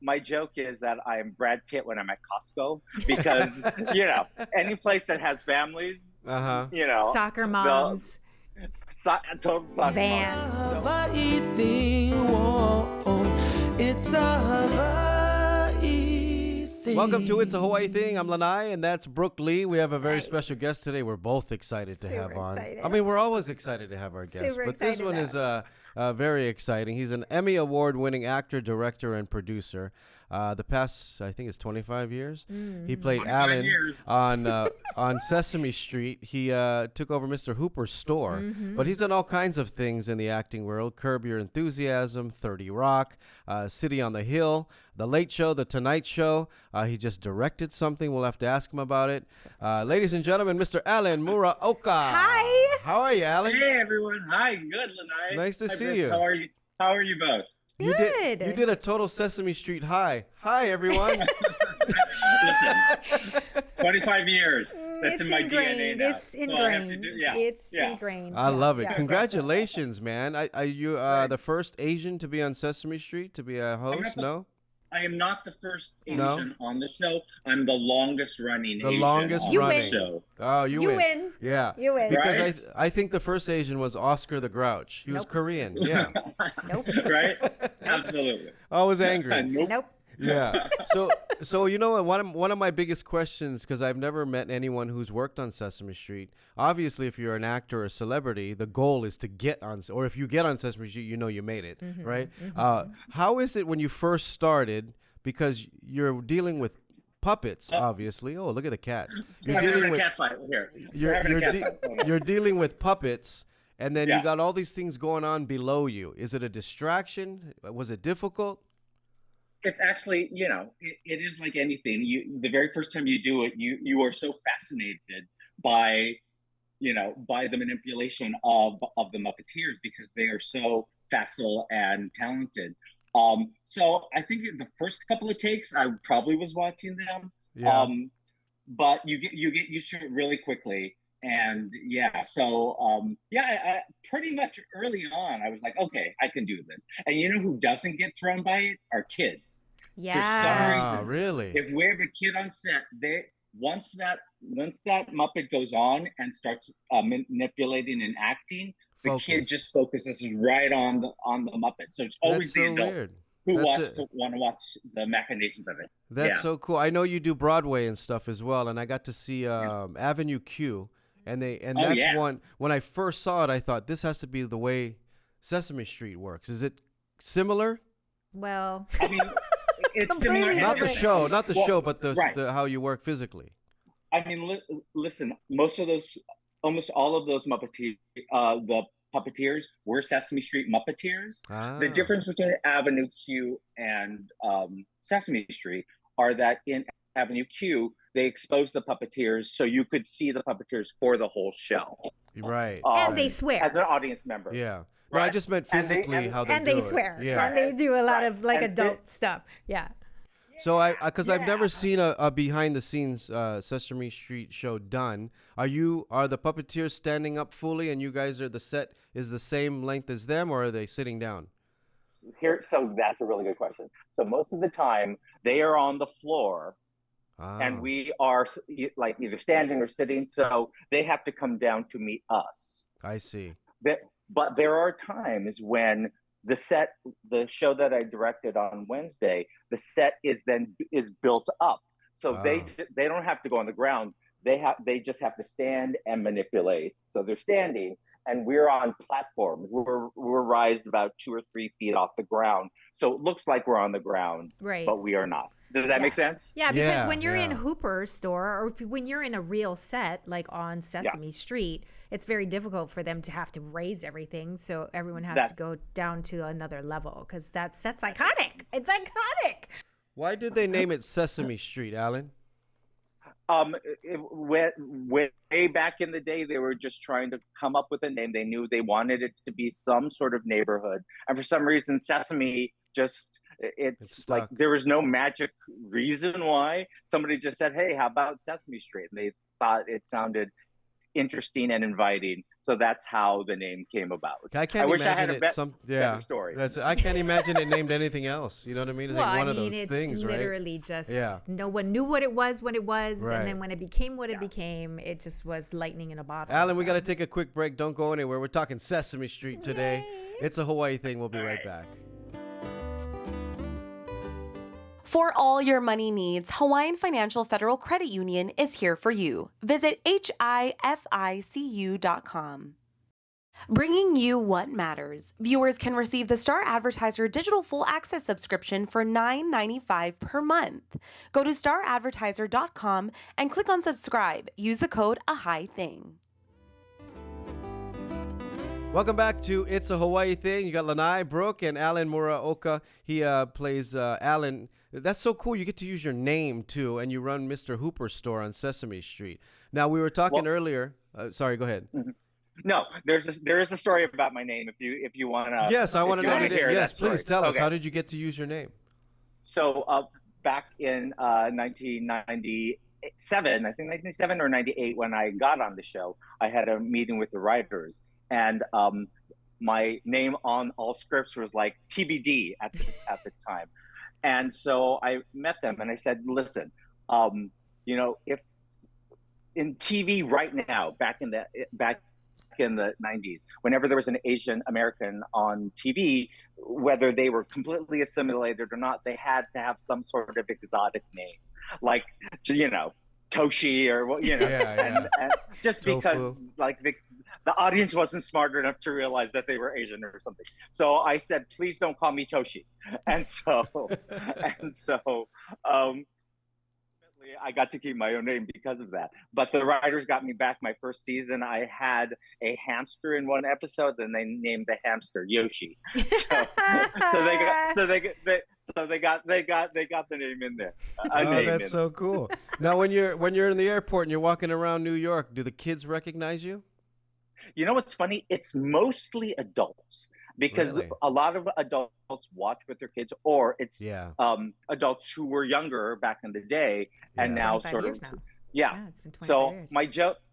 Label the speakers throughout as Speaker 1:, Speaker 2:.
Speaker 1: my joke is that I am Brad Pitt when I'm at Costco because, any place that has families,
Speaker 2: Soccer moms.
Speaker 1: Total soccer
Speaker 2: Van.
Speaker 1: moms.
Speaker 3: Hawaii thing, whoa, it's a Hawaii thing.
Speaker 4: Welcome to It's a Hawaii Thing. I'm Lanai, and that's Brooke Lee. We have a very special guest today. We're both excited to have on.
Speaker 2: Excited.
Speaker 4: I mean, we're always excited to have our guests,
Speaker 2: Super
Speaker 4: but this one is very exciting. He's an Emmy Award-winning actor, director, and producer. The past, I think, is 25 years. He played Alan on Sesame Street. He took over Mr. Hooper's store, but he's done all kinds of things in the acting world: Curb Your Enthusiasm, 30 Rock, City on the Hill, The Late Show, The Tonight Show. He just directed something. We'll have to ask him about it. Ladies and gentlemen, Mr. Alan Muraoka.
Speaker 2: Hi.
Speaker 4: How are you, Alan?
Speaker 1: Hey, everyone. Hi. Good, Lanai.
Speaker 4: Nice to see
Speaker 1: Brooke.
Speaker 4: you.
Speaker 1: How are you? How are you both?
Speaker 4: You
Speaker 2: Good.
Speaker 4: did a total Sesame Street hi. Hi, everyone.
Speaker 1: Listen, 25 years. That's
Speaker 2: It's
Speaker 1: in my
Speaker 2: ingrained.
Speaker 1: DNA now.
Speaker 2: It's
Speaker 1: So I have to
Speaker 2: ingrained.
Speaker 1: do,
Speaker 2: It's ingrained.
Speaker 4: I love it.
Speaker 2: Yeah.
Speaker 4: Congratulations, man. Are you the first Asian to be on Sesame Street, to be a host? No?
Speaker 1: I am not the first Asian
Speaker 4: No?
Speaker 1: on the show. I'm the longest running
Speaker 4: The
Speaker 1: Asian
Speaker 4: longest
Speaker 1: on
Speaker 4: running.
Speaker 1: the show.
Speaker 4: Oh, you win. Yeah.
Speaker 2: You win.
Speaker 4: Because
Speaker 1: Right?
Speaker 4: I think the first Asian was Oscar the Grouch. He was
Speaker 2: Nope.
Speaker 4: Korean. Yeah.
Speaker 2: Nope.
Speaker 1: Right? Absolutely.
Speaker 4: Always angry.
Speaker 1: Nope.
Speaker 2: Nope.
Speaker 4: Yeah. So you know what? One of my biggest questions, because I've never met anyone who's worked on Sesame Street. Obviously, if you're an actor or a celebrity, the goal is to get on, or if you get on Sesame Street, you know you made it, right? How is it when you first started? Because you're dealing with puppets, obviously. Oh, look at the cats. You're
Speaker 1: We're having
Speaker 4: dealing
Speaker 1: a
Speaker 4: with
Speaker 1: cat fight here. We're having a cat fight.
Speaker 4: you're dealing with puppets, and then
Speaker 1: Yeah.
Speaker 4: you got all these things going on below you. Is it a distraction? Was it difficult?
Speaker 1: It's actually, it is like anything. The very first time you do it, you are so fascinated by, by the manipulation of the Muppeteers because they are so facile and talented. So I think the first couple of takes, I probably was watching them.
Speaker 4: Yeah.
Speaker 1: But you get used to it really quickly. And I pretty much early on, I was like, okay, I can do this. And you know who doesn't get thrown by it? Are kids.
Speaker 2: Yeah.
Speaker 4: Really?
Speaker 1: If we have a kid on set, once that Muppet goes on and starts manipulating and acting, the kid just focuses right on the Muppet. So it's always the adults who want to watch the machinations of it.
Speaker 4: That's so cool. I know you do Broadway and stuff as well, and I got to see Avenue Q, and that's one. When I first saw it, I thought this has to be the way Sesame Street works. Is it similar?
Speaker 2: Well,
Speaker 1: I mean, it's similar.
Speaker 4: Not the show, but
Speaker 1: right.
Speaker 4: the how you work physically.
Speaker 1: I mean, listen. Almost all of those the puppeteers were Sesame Street Muppeteers. The difference between Avenue Q and Sesame Street are that in Avenue Q, they exposed the puppeteers so you could see the puppeteers for the whole show.
Speaker 4: Right.
Speaker 2: and they swear.
Speaker 1: As an audience member.
Speaker 4: Yeah. Well, I just meant physically how they
Speaker 2: and
Speaker 4: do
Speaker 2: they
Speaker 4: it.
Speaker 2: swear.
Speaker 4: Yeah.
Speaker 2: And they do a lot of like
Speaker 1: And
Speaker 2: adult stuff. Yeah.
Speaker 4: So because I've never seen a behind the scenes Sesame Street show done. Are the puppeteers standing up fully, and you guys the set is the same length as them, or are they sitting down?
Speaker 1: So that's a really good question. So most of the time they are on the floor, and we are like either standing or sitting. So they have to come down to meet us.
Speaker 4: I see.
Speaker 1: But there are times when the show that I directed on Wednesday, the set is built up. So they don't have to go on the ground. They just have to stand and manipulate. So they're standing, and we're on platforms. We're raised about 2 or 3 feet off the ground. So it looks like we're on the ground,
Speaker 2: Right.
Speaker 1: but we are not. Does that make sense?
Speaker 2: Yeah, because
Speaker 4: Yeah,
Speaker 2: when you're in
Speaker 4: yeah.
Speaker 2: Hooper's store, or when you're in a real set, like on Sesame Street, it's very difficult for them to have to raise everything. So everyone has to go down to another level because that set's iconic. It's iconic.
Speaker 4: Why did they name it Sesame Street, Alan?
Speaker 1: Way back in the day, they were just trying to come up with a name. They knew they wanted it to be some sort of neighborhood. And for some reason, Sesame it's like there was no magic reason why. Somebody just said, hey, how about Sesame Street? And they thought it sounded interesting and inviting. So that's how the name came about.
Speaker 4: I can't
Speaker 1: wish I
Speaker 4: imagine
Speaker 1: had a better story.
Speaker 4: I can't imagine it named anything else. You know what I mean? It's like one of those things, right?
Speaker 2: It's literally just no one knew what it was when it was,
Speaker 4: right.
Speaker 2: And then when it became what it became, it just was lightning in a bottle.
Speaker 4: Alan, we got to take a quick break. Don't go anywhere. We're talking Sesame Street today.
Speaker 2: Yay.
Speaker 4: It's a Hawaii thing. We'll be right back.
Speaker 5: For all your money needs, Hawaiian Financial Federal Credit Union is here for you. Visit HIFICU.com. Bringing you what matters. Viewers can receive the Star Advertiser Digital Full Access subscription for $9.95 per month. Go to staradvertiser.com and click on subscribe. Use the code AHAITHING.
Speaker 4: Welcome back to It's a Hawaii Thing. You got Lanai, Brooke, and Alan Muraoka. He plays Alan. That's so cool. You get to use your name, too, and you run Mr. Hooper's store on Sesame Street. Now, we were talking earlier. Sorry, go ahead.
Speaker 1: No, there is a story about my name if you want to.
Speaker 4: Yes, I want to know it. Yes, please tell us.
Speaker 1: Okay.
Speaker 4: How did you get to use your name?
Speaker 1: So back in 1997, I think 1997 or 98, when I got on the show, I had a meeting with the writers, and my name on all scripts was like TBD at the time. And so I met them and I said, listen, if in TV right now, back in the 90s, whenever there was an Asian American on TV, whether they were completely assimilated or not, they had to have some sort of exotic name, like, Toshi or, and just
Speaker 4: Tofu.
Speaker 1: Because like the audience wasn't smart enough to realize that they were Asian or something. So I said, please don't call me Toshi. And so I got to keep my own name because of that. But the writers got me back my first season. I had a hamster in one episode, and they named the hamster Yoshi. So they got the name in there.
Speaker 4: That's so cool. Now, when you're in the airport and you're walking around New York, do the kids recognize you?
Speaker 1: You know what's funny? It's mostly adults. Because a lot of adults watch with their kids, or it's adults who were younger back in the day and now sort of
Speaker 2: now.
Speaker 1: It's
Speaker 2: been 25
Speaker 1: so
Speaker 2: years.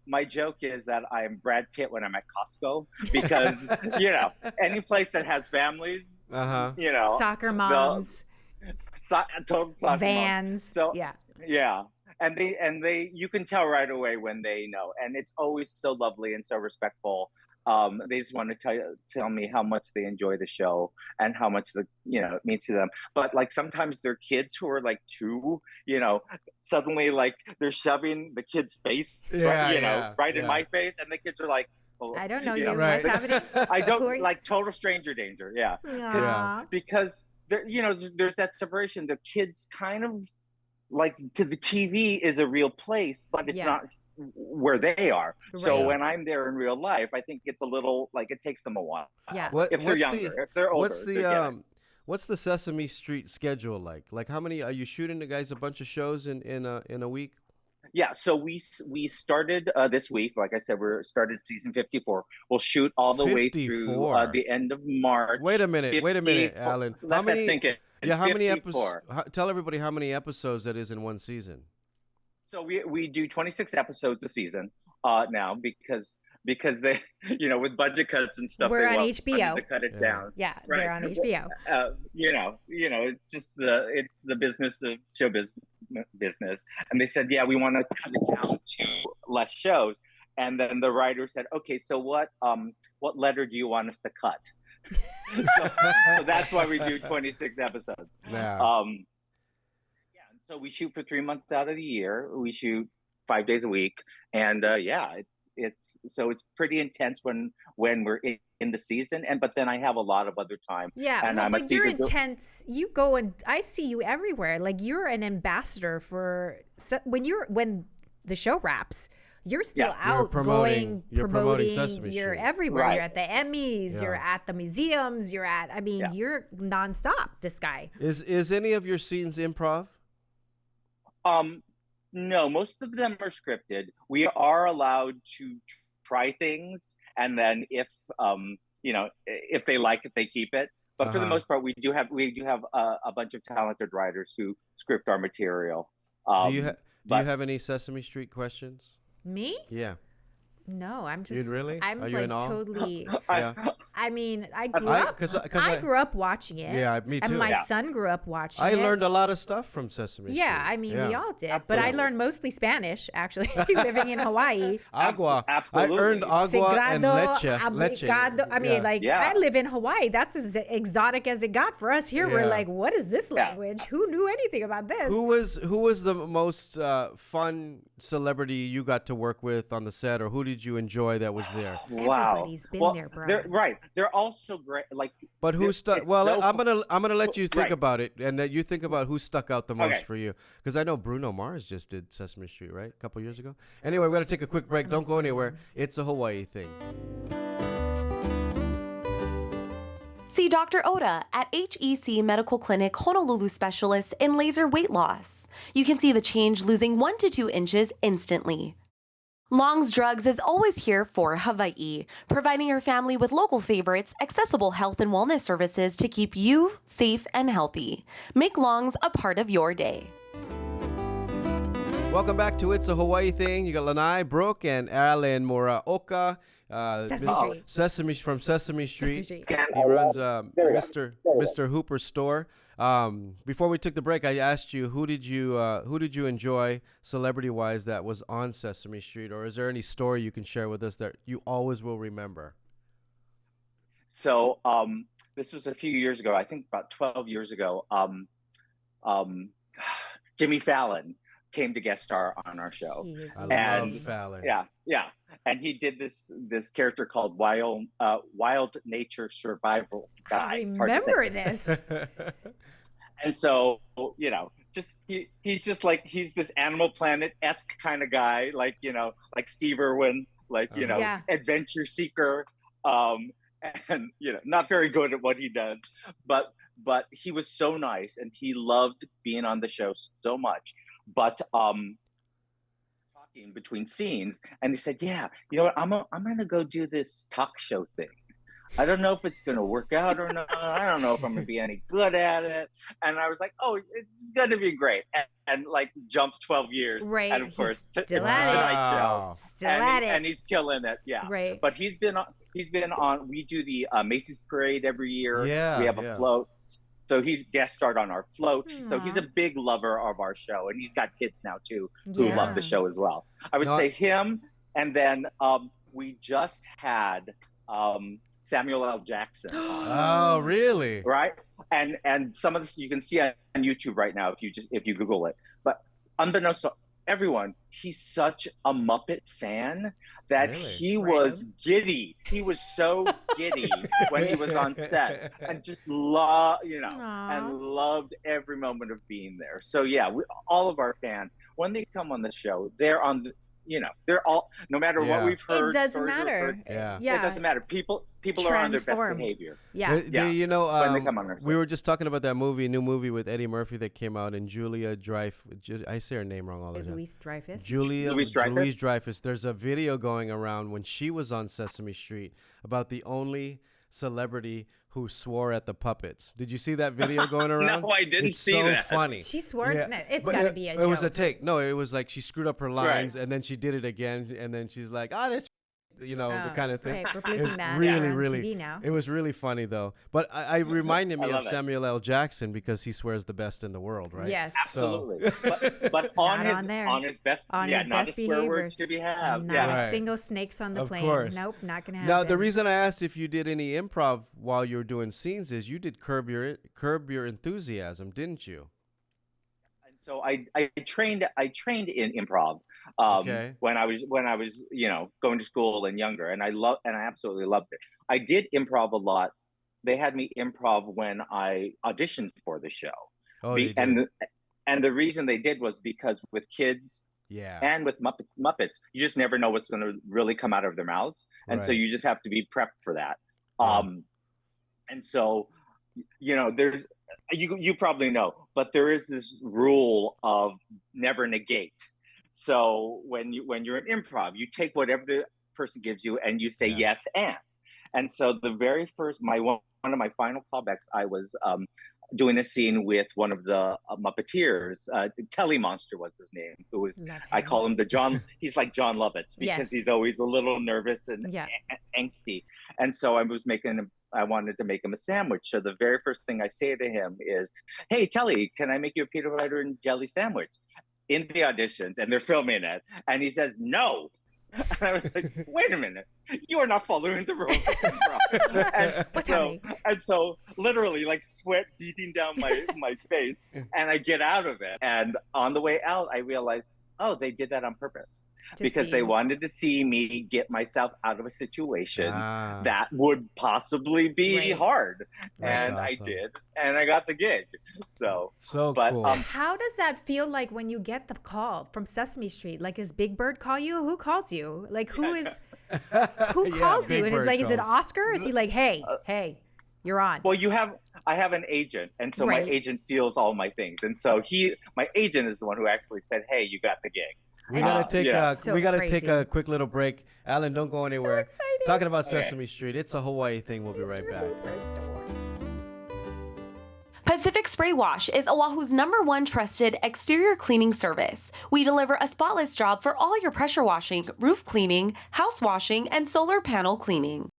Speaker 1: my joke is that I am Brad Pitt when I'm at Costco, because any place that has families,
Speaker 2: soccer moms,
Speaker 1: total soccer
Speaker 2: vans,
Speaker 1: moms. So and they you can tell right away when they know, and it's always so lovely and so respectful. They just want to tell me how much they enjoy the show and how much it means to them. But like sometimes they're kids who are like 2, suddenly like they're shoving the kid's face, in my face, and the kids are like, oh,
Speaker 2: I don't know you.
Speaker 4: Right.
Speaker 2: What's happening?
Speaker 1: I don't like total stranger danger. Because there, there's that separation. The kids kind of like to the TV is a real place, but it's not where they are. Right. So when I'm there in real life, I think it's a little like it takes them a while.
Speaker 2: Yeah.
Speaker 1: If they're younger, if they're older.
Speaker 4: What's the Sesame Street schedule like? Like, how many are you shooting? The guys a bunch of shows in a week?
Speaker 1: Yeah, so we started this week. Like I said, we're started season 54. We'll shoot all the way through the end of March.
Speaker 4: Wait a minute, Alan.
Speaker 1: Let that sink in.
Speaker 4: Yeah, how many episodes? Tell everybody how many episodes that is in one season.
Speaker 1: So we do 26 episodes a season now because they with budget cuts and stuff.
Speaker 2: We're on HBO.
Speaker 1: To cut it down.
Speaker 2: Yeah, right. They're on HBO.
Speaker 1: It's just the business of show business, and they said, we want to cut it down to less shows, and then the writer said, okay, so what letter do you want us to cut? so that's why we do 26 episodes.
Speaker 4: Yeah.
Speaker 1: So we shoot for 3 months out of the year. We shoot 5 days a week, and it's pretty intense when we're in the season. But then I have a lot of other time.
Speaker 2: Yeah,
Speaker 1: and
Speaker 2: but you're intense. You go and I see you everywhere. Like you're an ambassador for when the show wraps. You're still out promoting.
Speaker 4: Sesame
Speaker 2: You're
Speaker 4: Street.
Speaker 2: everywhere.
Speaker 1: Right.
Speaker 2: You're at the Emmys. You're at the museums. You're nonstop. This guy.
Speaker 4: Is any of your scenes improv?
Speaker 1: No, most of them are scripted. We are allowed to try things, and then if they like it, they keep it. But for the most part, we do have a bunch of talented writers who script our material.
Speaker 4: Do you have any Sesame Street questions?
Speaker 2: Me?
Speaker 4: Yeah.
Speaker 2: No, I'm
Speaker 4: You
Speaker 2: just.
Speaker 4: really?
Speaker 2: I'm
Speaker 4: Are you in
Speaker 2: like
Speaker 4: awe?
Speaker 2: totally.
Speaker 4: Yeah.
Speaker 2: I mean, I grew up watching it.
Speaker 4: Yeah, me too.
Speaker 2: And my
Speaker 1: Yeah.
Speaker 2: son grew up watching
Speaker 4: I
Speaker 2: it.
Speaker 4: learned a lot of stuff from Sesame Street.
Speaker 2: Yeah, I mean, we all did. But I
Speaker 1: Absolutely.
Speaker 2: learned mostly Spanish, actually, living in Hawaii.
Speaker 4: Agua.
Speaker 1: Absolutely.
Speaker 4: I earned agua and leche.
Speaker 2: Abrigado. I mean,
Speaker 1: Yeah.
Speaker 2: I live in Hawaii. That's as exotic as it got for us. Here, we're
Speaker 4: Yeah.
Speaker 2: like, what is this
Speaker 1: Yeah.
Speaker 2: language? Who knew anything about this?
Speaker 4: Who was the most fun celebrity you got to work with on the set, or who did you enjoy that was there?
Speaker 1: Wow.
Speaker 2: Everybody's been there, bro.
Speaker 1: They're all so great. Like,
Speaker 4: But who stuck?
Speaker 1: it's
Speaker 4: Well,
Speaker 1: so
Speaker 4: I'm gonna let you think
Speaker 1: Right.
Speaker 4: about it, and that you think about who stuck out the most
Speaker 1: Okay.
Speaker 4: for you, because I know Bruno Mars just did Sesame Street, right, a couple years ago. Anyway, we're gonna take a quick break. Don't go anywhere. It's a Hawaii thing.
Speaker 5: See Dr. Oda at HEC Medical Clinic Honolulu Specialist in laser weight loss. You can see the change losing 1 to 2 inches instantly. Long's Drugs is always here for Hawaii, providing your family with local favorites, accessible health and wellness services to keep you safe and healthy. Make Long's a part of your day.
Speaker 2: Welcome
Speaker 4: back to It's a Hawaii Thing. You got Lanai, Brooke, and Alan Muraoka.
Speaker 2: Sesame Street.
Speaker 4: From Sesame Street.
Speaker 2: Street.
Speaker 4: He runs Mr. Hooper's store. Before we took the break, I asked you who did you enjoy celebrity-wise that was on Sesame Street, or is there any story you can share with us that you always will remember?
Speaker 1: So this was a few years ago. I think about 12 years ago. Jimmy Fallon came to guest star on our show.
Speaker 4: I love Fallon.
Speaker 1: Yeah. And he did this character called Wild Nature Survival Guy.
Speaker 2: I remember this.
Speaker 1: And so, just he's just like, he's this Animal Planet-esque kind of guy, like Steve Irwin,
Speaker 2: Yeah.
Speaker 1: adventure seeker, and not very good at what he does, but he was so nice and he loved being on the show so much. But talking between scenes, and he said, "Yeah, you know what? I'm gonna go do this talk show thing. I don't know if it's gonna work out or not. I don't know if I'm gonna be any good at it." And I was like, "Oh, it's gonna be great!" And like jumped 12 years,
Speaker 2: Right?
Speaker 1: And of course,
Speaker 2: still at it.
Speaker 1: Tonight Show,
Speaker 2: Still at it.
Speaker 1: and he's killing it. Yeah,
Speaker 2: Right.
Speaker 1: But he's been on. We do the Macy's parade every year.
Speaker 4: Yeah,
Speaker 1: we have a float. So he's guest starred on our float. So he's a
Speaker 2: Aw.
Speaker 1: big lover of our show, and he's got kids now too who
Speaker 2: Yeah.
Speaker 1: love the show as well. I would say him, and then we just had Samuel L. Jackson.
Speaker 4: Oh, really?
Speaker 1: Right? And some of this you can see on YouTube right now if you Google it. But unbeknownst to everyone, he's such a Muppet fan that
Speaker 4: Really?
Speaker 1: he was giddy. He was so giddy when he was on set, and just
Speaker 2: Aw.
Speaker 1: loved every moment of being there. So yeah, all of our fans, when they come on the show, they're on the, they're all, no matter what we've heard.
Speaker 2: It doesn't
Speaker 1: stories or
Speaker 2: matter.
Speaker 1: heard,
Speaker 2: Yeah.
Speaker 1: It doesn't matter. People are on their best
Speaker 2: Transformed.
Speaker 1: behavior.
Speaker 2: Yeah.
Speaker 1: when they come on our
Speaker 4: we
Speaker 1: show.
Speaker 4: were just talking about that new movie with Eddie Murphy that came out, and Julia Dreyfus. I say her name wrong all the time.
Speaker 2: Louis Dreyfus.
Speaker 1: Louis Dreyfus?
Speaker 4: Dreyfus. There's a video going around when she was on Sesame Street about the only celebrity who swore at the puppets. Did you see that video going around?
Speaker 1: No, I didn't
Speaker 4: it's
Speaker 1: see
Speaker 4: so
Speaker 1: that.
Speaker 4: funny.
Speaker 2: She swore.
Speaker 4: Yeah.
Speaker 2: No, it's
Speaker 4: But
Speaker 2: got to be a joke.
Speaker 4: It was a take. No, it was like she screwed up her lines,
Speaker 1: Right.
Speaker 4: and then she did it again, and then she's like, that's the kind of thing.
Speaker 2: Okay, we're
Speaker 4: It was
Speaker 2: bleeping that.
Speaker 4: really,
Speaker 2: on
Speaker 4: really.
Speaker 2: TV now.
Speaker 4: It was really funny though. But I reminded me
Speaker 1: I
Speaker 4: of
Speaker 1: love it.
Speaker 4: Samuel L. Jackson because he swears the best in the world, right?
Speaker 2: Yes.
Speaker 1: Absolutely.
Speaker 4: So-
Speaker 1: but
Speaker 2: Not on there.
Speaker 1: on his best,
Speaker 2: On
Speaker 1: yeah,
Speaker 2: his
Speaker 1: not
Speaker 2: best
Speaker 1: a swear
Speaker 2: behavior.
Speaker 1: word should be have.
Speaker 2: Not
Speaker 1: Yeah.
Speaker 4: Right.
Speaker 2: a single snakes on the
Speaker 4: Of
Speaker 2: plane.
Speaker 4: course.
Speaker 2: Nope, not gonna happen.
Speaker 4: Now the reason I asked if you did any improv while you were doing scenes is you did Curb Your Enthusiasm, didn't you?
Speaker 1: And so I trained in improv
Speaker 4: Okay.
Speaker 1: when I was going to school and younger, and I absolutely loved it. I did improv a lot. They had me improv when I auditioned for the show.
Speaker 4: Oh, they did.
Speaker 1: And the reason they did was because with kids
Speaker 4: Yeah.
Speaker 1: and with Muppets, you just never know what's going to really come out of their mouths, and so
Speaker 4: Right.
Speaker 1: you just have to be prepped for that.
Speaker 4: Yeah.
Speaker 1: And so, there's you probably know, but there is this rule of never negate. So when you're in improv, you take whatever the person gives you and you say yes and. And so the very first one of my final callbacks, I was doing a scene with one of the Muppeteers. Telly Monster was his name. Who was, I call him the John. He's like John Lovitz because he's always a little nervous and angsty. And so I wanted to make him a sandwich. So the very first thing I say to him is, "Hey, Telly, can I make you a peanut butter and jelly sandwich?" In the auditions, and they're filming it, and he says, "No." And I was like, "Wait a minute, you are not following the rules." And so literally like sweat beating down my face, and I get out of it. And on the way out, I realized, oh, they did that on purpose. Because they wanted to see me get myself out of a situation that would possibly be hard. And awesome. I did, and I got the gig. So cool.
Speaker 2: How does that feel like when you get the call from Sesame Street? Like, does Big Bird call you? Who calls you? Like, who calls you? And is like, is it Oscar? Is he like, hey, you're on?
Speaker 1: Well, I have an agent, and so my agent feels all my things. And so my agent is the one who actually said, "Hey, you got the gig."
Speaker 4: We gotta take a quick little break. Alan, don't go anywhere.
Speaker 2: So exciting.
Speaker 4: Talking about Sesame Street, it's a Hawaii thing. We'll be right back.
Speaker 5: Pacific Spray Wash is Oahu's #1 trusted exterior cleaning service. We deliver a spotless job for all your pressure washing, roof cleaning, house washing, and solar panel cleaning.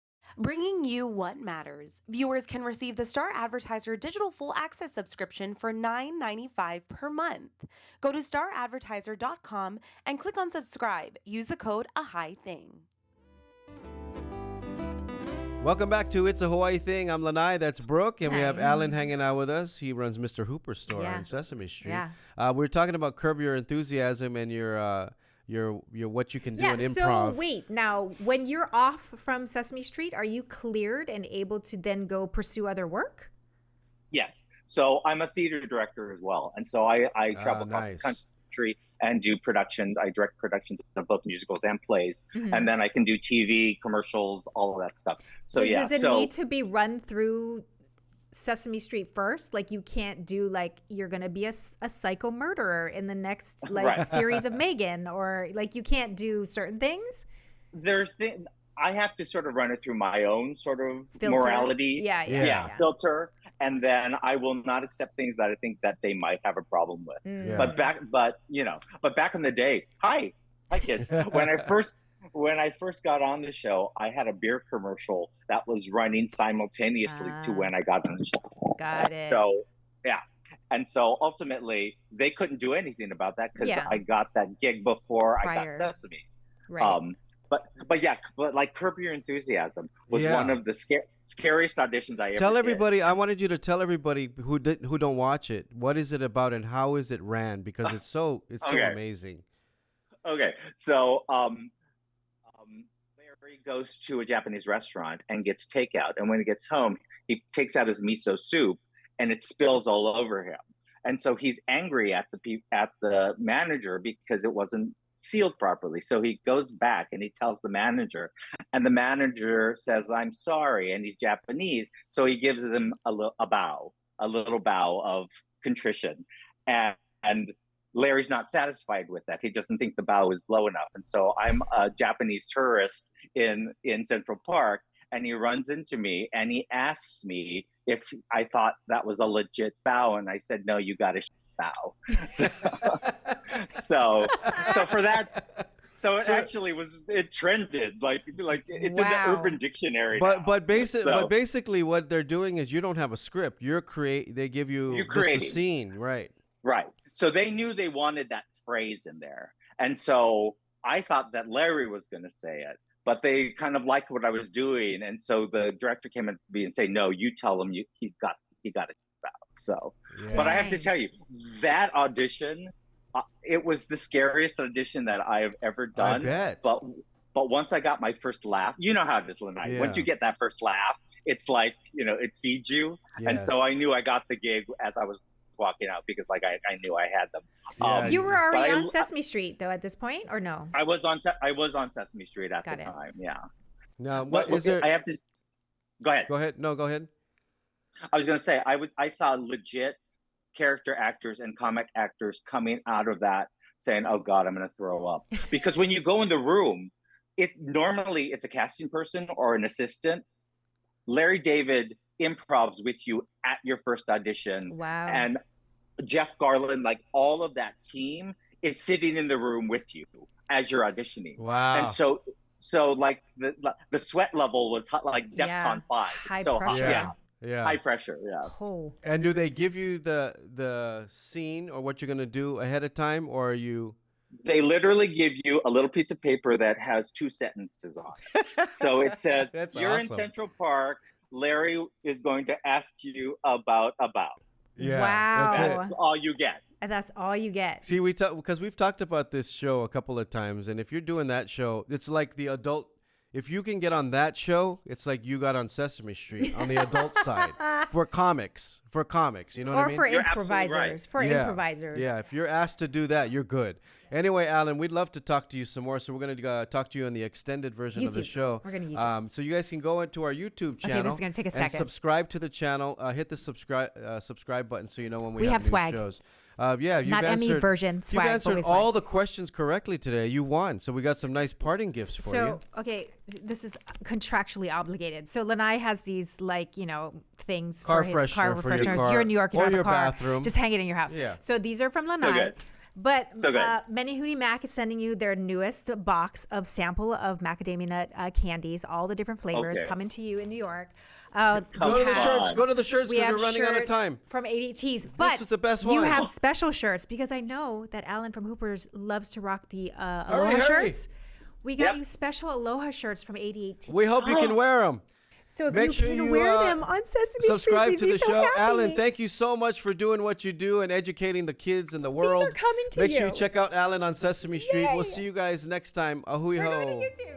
Speaker 5: Bringing you what matters. Viewers can receive the Star Advertiser digital full access subscription for $9.95 per month. Go to staradvertiser.com and click on subscribe. Use the code AHAITHING.
Speaker 4: Welcome back to It's a Hawaii Thing. I'm Lanai, that's Brooke, and we have Alan hanging out with us. He runs Mr. Hooper's store on Sesame Street. We're talking about Curb Your Enthusiasm and your what you can do in improv.
Speaker 2: So wait, now when you're off from Sesame Street, are you cleared and able to then go pursue other work?
Speaker 1: Yes. So I'm a theater director as well, and so I travel across the country and do productions. I direct productions of both musicals and plays, and then I can do TV, commercials, all of that stuff. So
Speaker 2: does it need to be run through Sesame Street first? Like, you can't do like you're gonna be a psycho murderer in the next series of Megan, or like you can't do certain things? I have to sort of run it through my own sort of filter. Morality filter, and then I will not accept things that I think that they might have a problem with. But back in the day, hi kids, when I first got on the show, I had a beer commercial that was running simultaneously to when I got on the show. Got it.
Speaker 1: So, and so ultimately, they couldn't do anything about that because I got that gig before I got Sesame.
Speaker 2: Right.
Speaker 1: But like Curb Your Enthusiasm was one of the scariest auditions I ever
Speaker 4: Tell everybody,
Speaker 1: did.
Speaker 4: I wanted you to tell everybody who don't watch it, what is it about and how is it ran? Because it's so amazing.
Speaker 1: Okay, so Larry goes to a Japanese restaurant and gets takeout, and when he gets home, he takes out his miso soup, and it spills all over him. And so he's angry at the manager because it wasn't sealed properly. So he goes back and he tells the manager, and the manager says, "I'm sorry," and he's Japanese, so he gives them a little bow of contrition, and Larry's not satisfied with that. He doesn't think the bow is low enough. And so I'm a Japanese tourist in Central Park, and he runs into me and he asks me if I thought that was a legit bow. And I said, "No, you got to bow." So for that, it trended like it's in the Urban Dictionary.
Speaker 4: But basically what they're doing is you don't have a script. They give you just the scene, right?
Speaker 1: Right. So they knew they wanted that phrase in there. And so I thought that Larry was going to say it, but they kind of liked what I was doing. And so the director came in to me and say, "No, you tell him he got it out." So, but I have to tell you, that audition, it was the scariest audition that I have ever done.
Speaker 4: I bet.
Speaker 1: But once I got my first laugh, you know how it is, Lanai.
Speaker 4: Yeah.
Speaker 1: Once you get that first laugh, it's like, it feeds you.
Speaker 4: Yes.
Speaker 1: And so I knew I got the gig as I was walking out because I knew I had them.
Speaker 2: You were already on Sesame Street though at this point, or no?
Speaker 1: I was on Sesame Street at the time. Yeah.
Speaker 4: Now,
Speaker 1: I have to go ahead.
Speaker 4: Go ahead. No, go ahead.
Speaker 1: I was going to say I saw legit character actors and comic actors coming out of that saying, "Oh God, I'm going to throw up," because when you go in the room, normally it's a casting person or an assistant. Larry David improvs with you at your first audition.
Speaker 2: Wow.
Speaker 1: And Jeff Garland, like all of that team is sitting in the room with you as you're auditioning.
Speaker 4: Wow.
Speaker 1: And so like the sweat level was hot, like DEFCON 5.
Speaker 2: High
Speaker 1: so
Speaker 2: pressure.
Speaker 1: hot.
Speaker 4: Yeah.
Speaker 1: High pressure. Yeah.
Speaker 2: Oh.
Speaker 4: And do they give you the scene or what you're going to do ahead of time, or are you?
Speaker 1: They literally give you a little piece of paper that has 2 sentences on. So it says,
Speaker 4: That's
Speaker 1: you're
Speaker 4: awesome.
Speaker 1: in Central Park. Larry is going to ask you about.
Speaker 4: Yeah.
Speaker 2: Wow.
Speaker 1: That's all you get.
Speaker 2: And that's all you get.
Speaker 4: See, because we've talked about this show a couple of times, and if you're doing that show, it's like the adult. If you can get on that show, it's like you got on Sesame Street on the adult side for comics. You know what I mean?
Speaker 2: Or for
Speaker 1: You're absolutely
Speaker 2: improvisers.
Speaker 1: right.
Speaker 2: For
Speaker 4: Yeah.
Speaker 2: improvisers.
Speaker 4: Yeah, if you're asked to do that, you're good. Anyway, Alan, we'd love to talk to you some more, so we're going to talk to you on the extended version of the
Speaker 2: YouTube.
Speaker 4: show.
Speaker 2: We're going to YouTube.
Speaker 4: So you guys can go into our YouTube channel.
Speaker 2: Okay, this is going to take a
Speaker 4: and
Speaker 2: second.
Speaker 4: subscribe to the channel. Hit the subscribe button so you know when we
Speaker 2: have
Speaker 4: new
Speaker 2: swag.
Speaker 4: shows. Yeah, you've
Speaker 2: Not Emmy
Speaker 4: answered,
Speaker 2: version swag.
Speaker 4: You've answered
Speaker 2: always
Speaker 4: all
Speaker 2: swag.
Speaker 4: the questions correctly today. You won. So we got some nice parting gifts for you.
Speaker 2: So, okay, this is contractually obligated. So Lanai has these, like, things
Speaker 4: Car
Speaker 2: for his car
Speaker 4: freshener for your
Speaker 2: refresheners.
Speaker 4: car
Speaker 2: You're in New York, you
Speaker 4: or
Speaker 2: don't have
Speaker 4: your
Speaker 2: a car.
Speaker 4: bathroom.
Speaker 2: Just hang it in your house.
Speaker 4: Yeah.
Speaker 2: So these are from Lanai.
Speaker 1: So good.
Speaker 2: But
Speaker 1: So good.
Speaker 2: Menehune Mac is sending you their newest box of sample of macadamia nut candies. All the different flavors
Speaker 1: Okay.
Speaker 2: coming to you in New York.
Speaker 4: Go to the shirts. Go to the shirts
Speaker 2: We
Speaker 4: because
Speaker 2: have
Speaker 4: we're running out of
Speaker 2: shirts
Speaker 4: time.
Speaker 2: from 88Ts. But
Speaker 4: was the best
Speaker 2: you
Speaker 4: one.
Speaker 2: have special shirts because I know that Alan from Hoopers loves to rock the Aloha
Speaker 4: hurry.
Speaker 2: shirts. We got
Speaker 1: Yep.
Speaker 2: you special Aloha shirts from 88T.
Speaker 4: We hope you can wear them.
Speaker 2: So if
Speaker 4: Make
Speaker 2: you
Speaker 4: sure
Speaker 2: can
Speaker 4: you,
Speaker 2: wear them on Sesame
Speaker 4: Subscribe
Speaker 2: Street,
Speaker 4: to
Speaker 2: we'd
Speaker 4: the
Speaker 2: be so
Speaker 4: show.
Speaker 2: happy.
Speaker 4: Alan, thank you so much for doing what you do and educating the kids in the world.
Speaker 2: These are coming to
Speaker 4: Make sure
Speaker 2: you.
Speaker 4: you check out Alan on Sesame Street.
Speaker 2: Yay.
Speaker 4: We'll see you guys next time. Ahui
Speaker 2: We're
Speaker 4: ho.
Speaker 2: going to YouTube.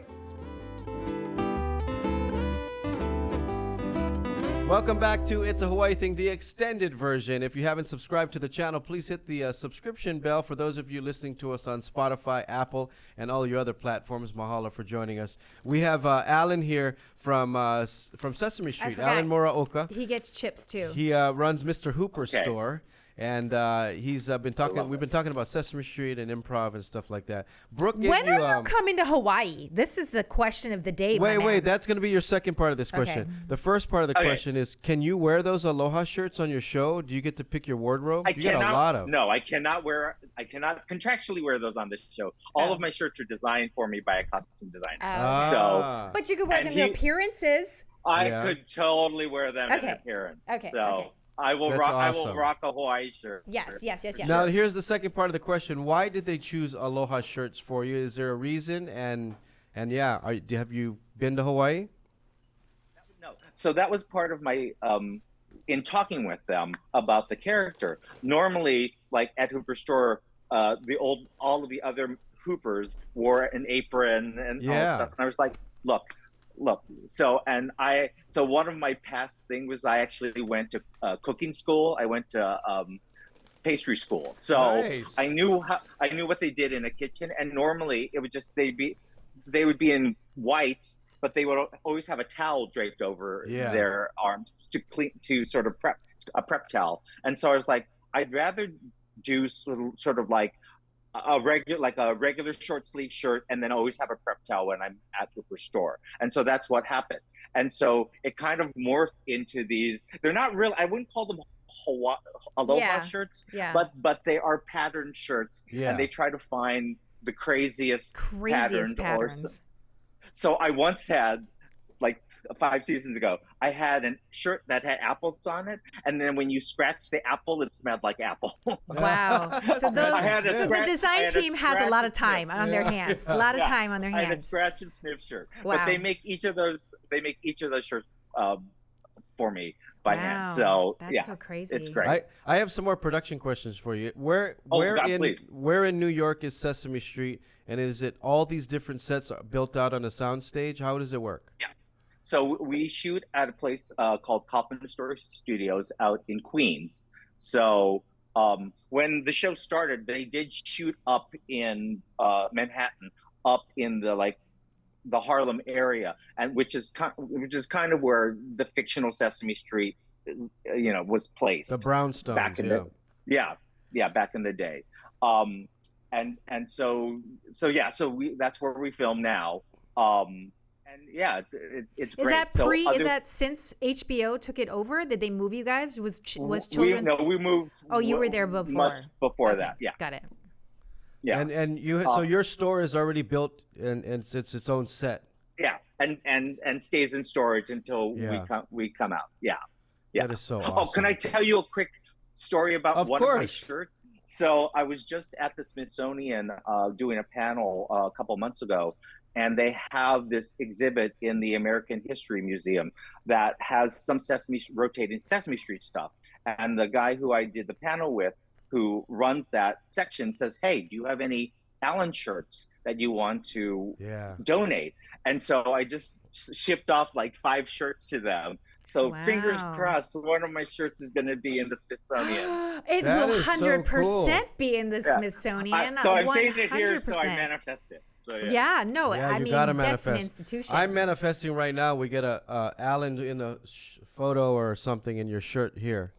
Speaker 4: Welcome back to It's a Hawaii Thing, the extended version. If you haven't subscribed to the channel, please hit the subscription bell. For those of you listening to us on Spotify, Apple, and all your other platforms, mahalo for joining us. We have Alan here from Sesame Street,
Speaker 2: forgot.
Speaker 4: Alan Muraoka.
Speaker 2: He gets chips too.
Speaker 4: He runs Mr. Hooper's
Speaker 1: Okay.
Speaker 4: store. And he's been talking. We've been talking about Sesame Street and improv and stuff like that. Brooke,
Speaker 2: When are you coming to Hawaii? This is the question of the day. my man.
Speaker 4: Wait. That's going to be your second part of this question.
Speaker 2: Okay.
Speaker 4: The first part of the question is: can you wear those Aloha shirts on your show? Do you get to pick your wardrobe?
Speaker 1: I
Speaker 4: you
Speaker 1: cannot.
Speaker 4: get a lot of.
Speaker 1: No, I cannot contractually wear those on this show. All of my shirts are designed for me by a costume designer.
Speaker 4: Ah.
Speaker 2: But you could wear
Speaker 1: And
Speaker 2: them to
Speaker 1: he-
Speaker 2: appearances.
Speaker 1: I
Speaker 4: Yeah.
Speaker 1: could totally wear them
Speaker 2: Okay.
Speaker 1: in appearance.
Speaker 2: Okay,
Speaker 1: So
Speaker 2: okay.
Speaker 1: I will
Speaker 4: That's
Speaker 1: rock. I
Speaker 4: awesome.
Speaker 1: will rock a Hawaii shirt.
Speaker 2: Yes.
Speaker 4: Now here's the second part of the question: why did they choose Aloha shirts for you? Is there a reason? And yeah, have you been to Hawaii?
Speaker 1: No. So that was part of my in talking with them about the character. Normally, like at Hooper Store, all of the other Hoopers wore an apron and all that stuff. And I was like, look. So one of my past things was I actually went to cooking school. I went to pastry school. So
Speaker 4: Nice.
Speaker 1: I knew what they did in a kitchen. And normally it would just they would be in whites, but they would always have a towel draped over their arms to sort of prep a prep towel. And so I was like, I'd rather do sort of like a regular short sleeve shirt and then always have a prep towel when I'm at the store. And so that's what happened. And so it kind of morphed into these, they're not real, I wouldn't call them Aloha shirts, but they are patterned shirts and they try to find the craziest patterns. So I once had, like 5 seasons ago, I had a shirt that had apples on it, and then when you scratch the apple, it smelled like apple.
Speaker 2: Wow. So the design team has a lot of time on their hands. A lot of time on their hands.
Speaker 1: I had a scratch and sniff shirt.
Speaker 2: Wow.
Speaker 1: But they make each of those shirts for me by hand. So
Speaker 2: that's so crazy.
Speaker 1: It's great.
Speaker 4: I have some more production questions for you. Where in New York is Sesame Street, and is it all these different sets built out on a soundstage? How does it work?
Speaker 1: Yeah. So we shoot at a place called Kaufman Story Studios out in Queens. So when the show started, they did shoot up in Manhattan, up in the Harlem area, and which is kind of where the fictional Sesame Street, was placed.
Speaker 4: The brownstones.
Speaker 1: Back in back in the day. So that's where we film now. And yeah, it's great.
Speaker 2: Is that is that since HBO took it over? Did they move you guys? Was children's?
Speaker 1: We moved.
Speaker 2: Oh, you were there before.
Speaker 1: Much before that. Yeah.
Speaker 2: Got it.
Speaker 1: Yeah.
Speaker 4: And you so your store is already built and it's its own set.
Speaker 1: Yeah, and stays in storage until we come out. Yeah. Yeah.
Speaker 4: That is so awesome.
Speaker 1: Oh, can I tell you a quick story about one of my shirts? So I was just at the Smithsonian doing a panel a couple months ago, and they have this exhibit in the American History Museum that has some rotating Sesame Street stuff. And the guy who I did the panel with, who runs that section, says, "Hey, do you have any Fallon shirts that you want to donate?" And so I just shipped off like 5 shirts to them. So fingers crossed, one of my shirts is going to be in the Smithsonian.
Speaker 2: It will 100% be in the Smithsonian.
Speaker 1: So I'm saying it here, so I manifest it. So,
Speaker 2: I mean, that's an institution.
Speaker 4: I'm manifesting right now. We get a Alan in a photo or something in your shirt here.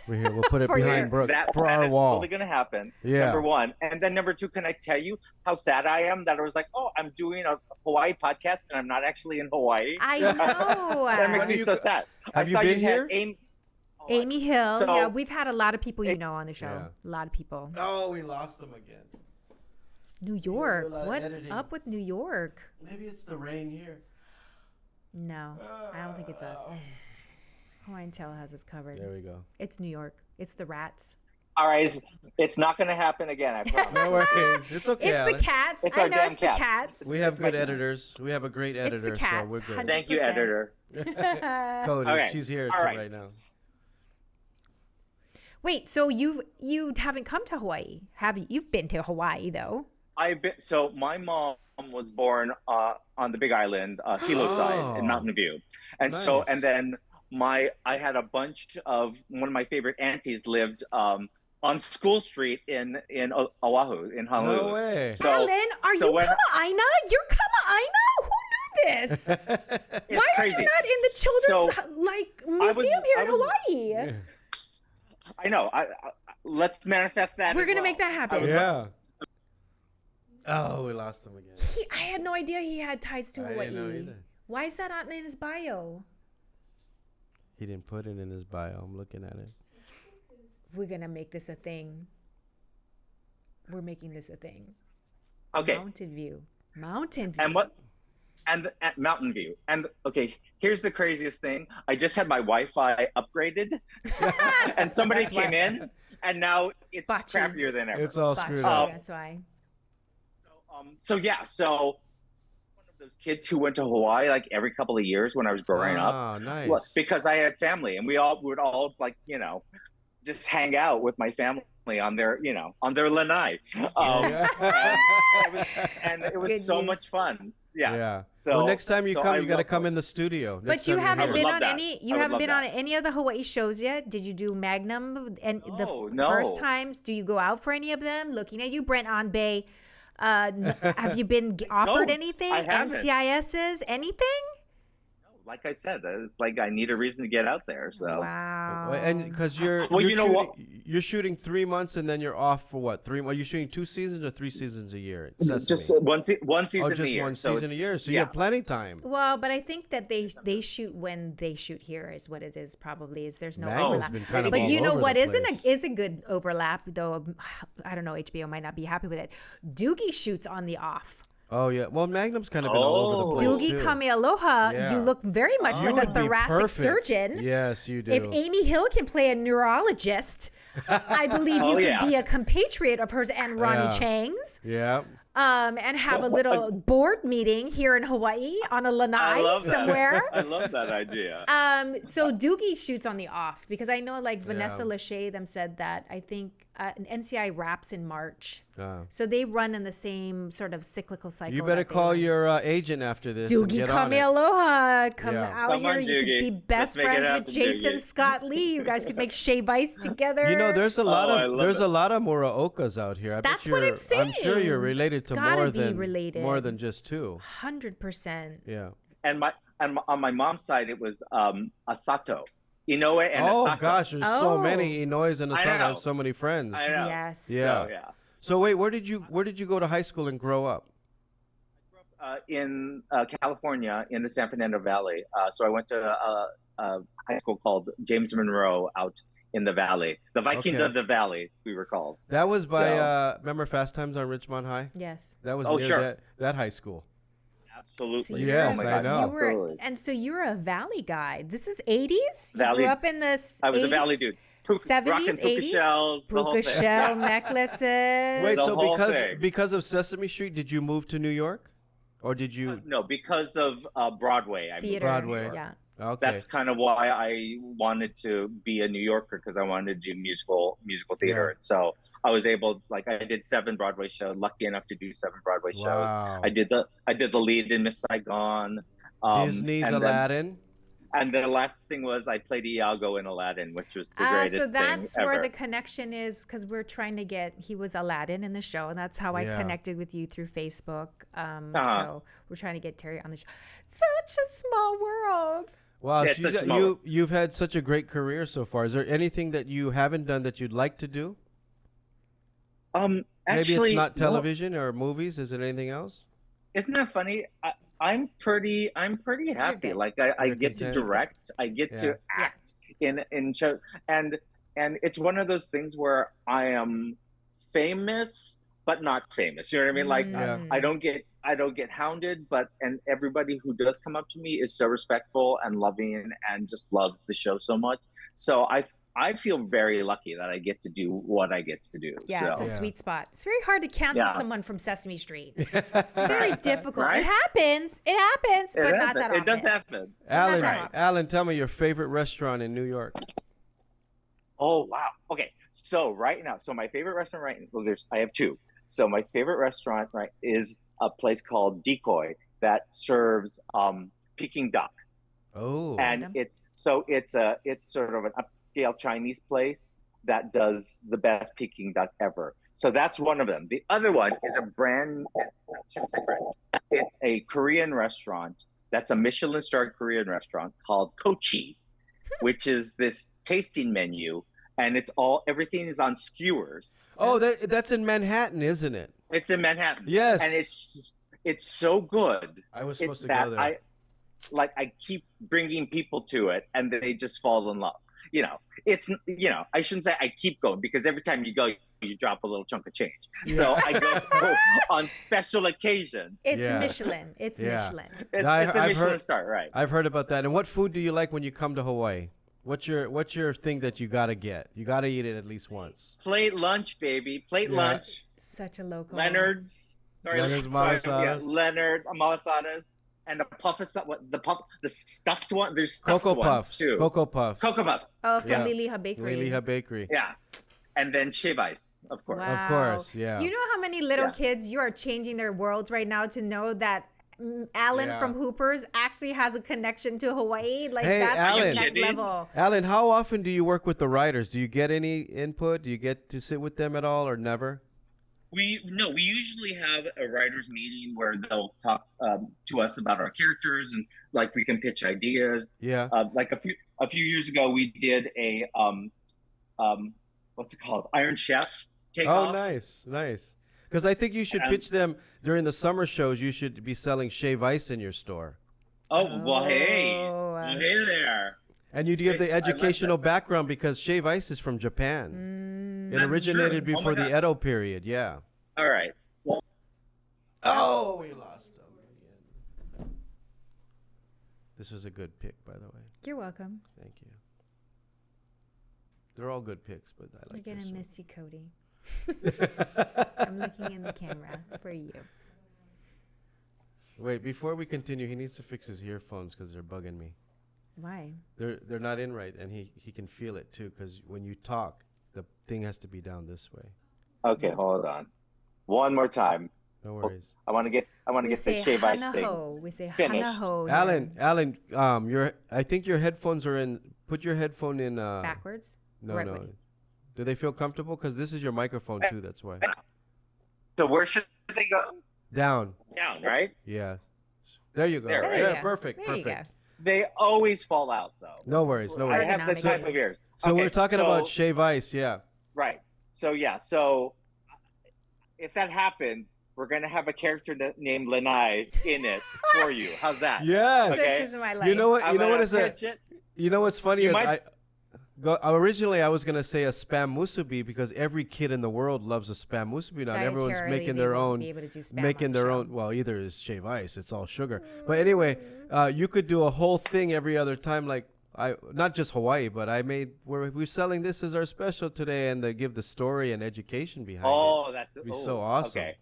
Speaker 4: We'll put it behind Brooke for our wall.
Speaker 1: That's totally going to happen. Yeah. Number one. And then number two, can I tell you how sad I am that I was like, oh, I'm doing a Hawaii podcast and I'm not actually in Hawaii?
Speaker 2: I know.
Speaker 1: That makes me so sad.
Speaker 4: Have you been here?
Speaker 2: Amy Hill. Yeah, we've had a lot of people on the show. Yeah. A lot of people.
Speaker 4: Oh, we lost them again.
Speaker 2: New York. What's up with New York?
Speaker 4: Maybe it's the rain here.
Speaker 2: No, I don't think it's us. Hawaiian Tel has us covered.
Speaker 4: There we go.
Speaker 2: It's New York. It's the rats.
Speaker 1: All right, it's not going to happen again, I promise.
Speaker 4: No worries. It's okay,
Speaker 2: It's
Speaker 4: Alan.
Speaker 2: the cats.
Speaker 1: It's our damn
Speaker 2: cats. The cats.
Speaker 4: We have good editors. We have a great editor,
Speaker 2: it's the cats,
Speaker 4: so we're good.
Speaker 2: 100%.
Speaker 1: Thank you, editor.
Speaker 4: Cody, she's here right now.
Speaker 2: Wait, so you haven't come to Hawaii, have you? You've been to Hawaii, though.
Speaker 1: So my mom was born on the Big Island, Hilo side in Mountain View, and so then I had a bunch of one of my favorite aunties lived on School Street in Oahu in Honolulu.
Speaker 4: No way.
Speaker 2: So, Fallon, are you Kama'aina? You're Kama'aina? Who knew this? Why are you not in the children's museum here in Hawaii?
Speaker 4: Yeah.
Speaker 1: I know. Let's manifest that.
Speaker 2: We're gonna make that happen.
Speaker 4: Yeah. Oh, we lost him again.
Speaker 2: I had no idea he had ties to Hawaii.
Speaker 4: I didn't know either.
Speaker 2: Why is that not in his bio?
Speaker 4: He didn't put it in his bio. I'm looking at it.
Speaker 2: We're going to make this a thing. We're making this a thing.
Speaker 1: Okay.
Speaker 2: Mountain View. And
Speaker 1: what? And at Mountain View. And okay, here's the craziest thing. I just had my Wi-Fi upgraded and somebody came in and now it's crappier than ever.
Speaker 4: It's all screwed up.
Speaker 2: That's why.
Speaker 1: So one of those kids who went to Hawaii like every couple of years when I was growing up.
Speaker 4: Oh, nice.
Speaker 1: Because I had family and we would all just hang out with my family on their lanai. And it was so much fun. Yeah. So
Speaker 4: well, next time you come, you got to come in the studio.
Speaker 2: But you haven't been on any. You haven't been on any of the Hawaii shows yet. Did you do Magnum and first times? Do you go out for any of them? Looking at you, Brent Anbay. Have you been offered anything? NCISs? Anything?
Speaker 1: Like I said, it's like I need a reason to get out there. So
Speaker 2: wow.
Speaker 4: And because you're shooting 3 months and then you're off for what? 3 months? Are you shooting 2 seasons or 3 seasons a year?
Speaker 1: Just one season a year.
Speaker 4: One season a year. So you have plenty of time.
Speaker 2: Well, but I think that they shoot when they shoot here is what it is. Probably is there's no
Speaker 4: Magnum's
Speaker 2: overlap.
Speaker 4: Been kind of
Speaker 2: but
Speaker 4: all
Speaker 2: you know
Speaker 4: over
Speaker 2: what
Speaker 4: is
Speaker 2: a good overlap though. I don't know. HBO might not be happy with it. Doogie shoots on the off.
Speaker 4: Oh, yeah. Well, Magnum's kind of been all over the place,
Speaker 2: Doogie Kame Aloha, you look very much like a thoracic surgeon.
Speaker 4: Yes, you do.
Speaker 2: If Amy Hill can play a neurologist, I believe you could be a compatriot of hers and Ronnie Chang's.
Speaker 4: Yeah.
Speaker 2: And have a little board meeting here in Hawaii on a lanai somewhere.
Speaker 1: I love that idea.
Speaker 2: So Doogie shoots on the off because I know Vanessa Lachey said that I think NCI wraps in March. So they run in the same sort of cyclical cycle.
Speaker 4: You better call your agent after this.
Speaker 2: Doogie Kame Aloha. Come out
Speaker 1: Come
Speaker 2: here.
Speaker 1: on,
Speaker 2: You could be best friends with Jason
Speaker 1: Doogie.
Speaker 2: Scott Lee. You guys could make shave ice together.
Speaker 4: You know, there's a lot of Muraokas out here.
Speaker 2: That's what I'm saying.
Speaker 4: I'm sure you're related to more than just 2.
Speaker 2: 100%.
Speaker 4: Yeah.
Speaker 1: And on my mom's side, it was Asato. Inoue and Asato.
Speaker 4: Oh gosh, there's so many Inoues and Asato. I have so many friends.
Speaker 1: I know.
Speaker 2: Yes.
Speaker 4: Yeah. So wait, where did you go to high school and grow up?
Speaker 1: in California, in the San Fernando Valley. So I went to a high school called James Monroe out in the Valley. The Vikings of the Valley, we were called.
Speaker 4: That was by, remember Fast Times on Ridgemont High?
Speaker 2: Yes.
Speaker 4: That was near
Speaker 1: sure.
Speaker 4: that high school.
Speaker 1: Absolutely.
Speaker 4: Yes,
Speaker 1: oh my
Speaker 4: I
Speaker 1: God,
Speaker 4: know.
Speaker 1: absolutely.
Speaker 2: And so you were a Valley guy. This is 80s?
Speaker 1: Valley.
Speaker 2: You grew up in the
Speaker 1: I was
Speaker 2: 80s?
Speaker 1: a Valley dude.
Speaker 2: 70s,
Speaker 1: rocking puka
Speaker 2: 80s?
Speaker 1: shells, the whole
Speaker 2: Puka
Speaker 1: thing.
Speaker 2: shell necklaces.
Speaker 4: Wait,
Speaker 1: The
Speaker 4: so
Speaker 1: whole thing.
Speaker 4: because of Sesame Street, did you move to New York? Or did you?
Speaker 1: No, because of Broadway. I moved
Speaker 2: Theater.
Speaker 1: to
Speaker 4: Broadway.
Speaker 1: New York.
Speaker 2: Yeah.
Speaker 4: Okay.
Speaker 1: That's kind of why I wanted to be a New Yorker, because I wanted to do musical theater.
Speaker 4: Yeah.
Speaker 1: And so I was able, like, I did 7 Broadway shows. Lucky enough to do 7 Broadway shows.
Speaker 4: Wow.
Speaker 1: I did the lead in Miss Saigon.
Speaker 4: Disney's
Speaker 1: and
Speaker 4: Aladdin.
Speaker 1: And the last thing was I played Iago in Aladdin, which was the greatest
Speaker 2: so that's
Speaker 1: thing
Speaker 2: where
Speaker 1: ever.
Speaker 2: the connection is, because we're trying to get, he was Aladdin in the show, and that's how I connected with you through Facebook. So we're trying to get Terry on the show. Such a small world.
Speaker 4: Wow,
Speaker 1: Yeah,
Speaker 4: so you've had such a great career so far. Is there anything that you haven't done that you'd like to do?
Speaker 1: Actually,
Speaker 4: Maybe it's not television or movies. Is it anything else?
Speaker 1: Isn't that funny? I'm pretty happy.
Speaker 2: good.
Speaker 1: Like I
Speaker 4: You're
Speaker 1: get to
Speaker 4: content.
Speaker 1: direct, I get to act in shows, and it's one of those things where I am famous but not famous. You know what I mean? Like I don't get hounded, and everybody who does come up to me is so respectful and loving and just loves the show so much. So I feel very lucky that I get to do what I get to do.
Speaker 2: Yeah,
Speaker 1: so.
Speaker 2: it's a sweet spot. It's very hard to cancel someone from Sesame Street. It's very difficult.
Speaker 1: Right?
Speaker 2: It happens, but not that often.
Speaker 1: It does happen.
Speaker 4: Alan, tell me your favorite restaurant in New York.
Speaker 1: Oh wow. Okay. So right now, my favorite restaurant I have 2. So my favorite restaurant is a place called Decoy that serves Peking duck.
Speaker 4: Oh.
Speaker 1: And it's sort of an upscale Chinese place that does the best Peking duck ever. So that's one of them. The other one is it's a Korean restaurant that's a Michelin-starred Korean restaurant called Kochi, which is this tasting menu, and everything is on skewers.
Speaker 4: Oh, that's in Manhattan, isn't it?
Speaker 1: It's in Manhattan.
Speaker 4: Yes.
Speaker 1: And it's so good.
Speaker 4: I was supposed to go there.
Speaker 1: I keep bringing people to it, and they just fall in love. I shouldn't say I keep going, because every time you go, you drop a little chunk of change. So I go on special occasions.
Speaker 2: It's Michelin. It's Michelin.
Speaker 1: It's a Michelin star, right?
Speaker 4: I've heard about that. And what food do you like when you come to Hawaii? What's your thing that you gotta get? You gotta eat it at least once.
Speaker 1: Plate lunch, baby. Plate lunch.
Speaker 2: Such a local.
Speaker 1: Leonard's
Speaker 4: malasadas.
Speaker 1: Leonard malasadas. And the stuffed one. There's stuffed
Speaker 4: Cocoa
Speaker 1: ones
Speaker 4: Puffs
Speaker 1: too.
Speaker 4: Cocoa Puffs.
Speaker 1: Cocoa Puffs.
Speaker 2: Oh, from Liliha Bakery.
Speaker 4: Liliha Bakery.
Speaker 1: Yeah. And then shave ice, of course.
Speaker 2: Wow.
Speaker 4: Of course, yeah.
Speaker 2: You know how many little kids you are changing their worlds right now to know that Alan from Hoopers actually has a connection to Hawaii? Like,
Speaker 4: Hey,
Speaker 2: that's
Speaker 4: Alan.
Speaker 2: next level.
Speaker 4: Alan, how often do you work with the writers? Do you get any input? Do you get to sit with them at all, or never?
Speaker 1: We usually have a writers meeting where they'll talk to us about our characters, and like we can pitch ideas.
Speaker 4: Yeah.
Speaker 1: Like a few years ago, we did a what's it called? Iron Chef takeoff.
Speaker 4: Oh, nice. Because I think you should pitch them during the summer shows. You should be selling shave ice in your store.
Speaker 1: Oh, well, hey there.
Speaker 4: And you give the educational background, because shave ice is from Japan. It originated before the Edo period. Yeah.
Speaker 1: All right. Well,
Speaker 4: we lost them. This was a good pick, by the way.
Speaker 2: You're welcome.
Speaker 4: Thank you. They're all good picks, but I like
Speaker 2: You're
Speaker 4: this
Speaker 2: gonna
Speaker 4: one.
Speaker 2: miss you, Cody. I'm looking in the camera for you.
Speaker 4: Wait, before we continue, he needs to fix his earphones because they're bugging me.
Speaker 2: Why?
Speaker 4: They're not in right, and he can feel it too, because when you talk, the thing has to be down this way.
Speaker 1: okay, hold on. One more time.
Speaker 4: No worries.
Speaker 1: I want to get the shave ice thing.
Speaker 2: We say
Speaker 1: Finished.
Speaker 2: hanaho.
Speaker 4: Alan, I think your headphones are in. Put your headphone in.
Speaker 2: Backwards?
Speaker 4: No,
Speaker 2: Right
Speaker 4: no.
Speaker 2: way.
Speaker 4: Do they feel comfortable? Because this is your microphone too. That's why.
Speaker 1: So where should they go?
Speaker 4: Down.
Speaker 1: Down, right?
Speaker 4: Yeah. There you go.
Speaker 1: There, right?
Speaker 4: Yeah,
Speaker 2: Yeah.
Speaker 4: perfect.
Speaker 2: There you
Speaker 4: perfect.
Speaker 2: go.
Speaker 1: They always fall out, though.
Speaker 4: No worries. No
Speaker 1: I
Speaker 4: worries.
Speaker 1: have the
Speaker 2: Ergonomic.
Speaker 1: type of ears.
Speaker 4: So
Speaker 1: Okay,
Speaker 4: we're talking about shave ice. Yeah.
Speaker 1: Right. So yeah. So if that happens, we're going to have a character named Lanai in it for you. How's that?
Speaker 4: Yes.
Speaker 1: Okay.
Speaker 2: This is my life.
Speaker 4: You know what?
Speaker 1: I'm
Speaker 4: You know what
Speaker 1: gonna
Speaker 4: is a?
Speaker 1: pitch it.
Speaker 4: You know what's funny
Speaker 1: You
Speaker 4: is
Speaker 1: might-
Speaker 4: originally I was gonna say a spam musubi because every kid in the world loves a spam musubi now. And everyone's
Speaker 2: Dietarily,
Speaker 4: making
Speaker 2: they
Speaker 4: their
Speaker 2: won't
Speaker 4: own,
Speaker 2: be able to do spam
Speaker 4: making
Speaker 2: on
Speaker 4: their
Speaker 2: the show.
Speaker 4: own. Well, either is shave ice, it's all sugar. But anyway, you could do a whole thing every other time, like not just Hawaii, but we're selling this as our special today, and they give the story and education behind it.
Speaker 1: Oh, that's
Speaker 4: It'd be so awesome.
Speaker 1: Okay.